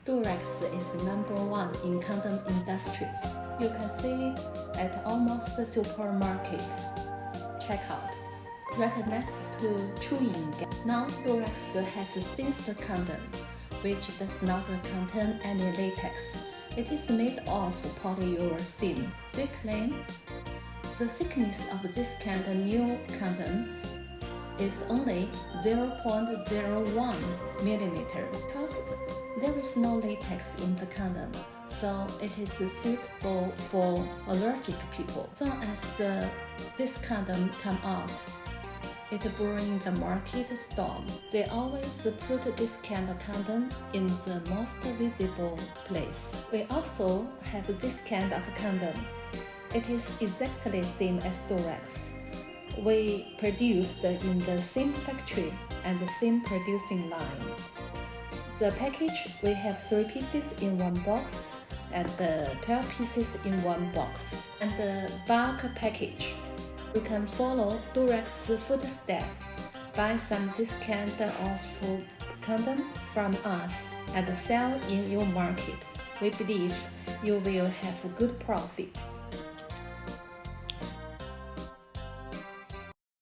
Durex is #1 in condom industry. You can see at almost the supermarket. Check out. Right next to chewing gum. Now Durex has sensed condom, which does not contain any latex. It is made of polyurethane. They claim the thickness of this kind of new condom is only 0.01 millimeter because there is no latex in the condom, so it is suitable for allergic people. As soon as this condom come out, it bring the market storm. They always put this kind of condom in the most visible place. We also have this kind of condom. It is exactly same as Durex. We produced in the same factory and the same producing line. The package, we have 3 pieces in one box and 12 pieces in one box. And the bulk package, you can follow Durex footstep. Buy some this kind of condom from us and sell in your market. We believe you will have good profit.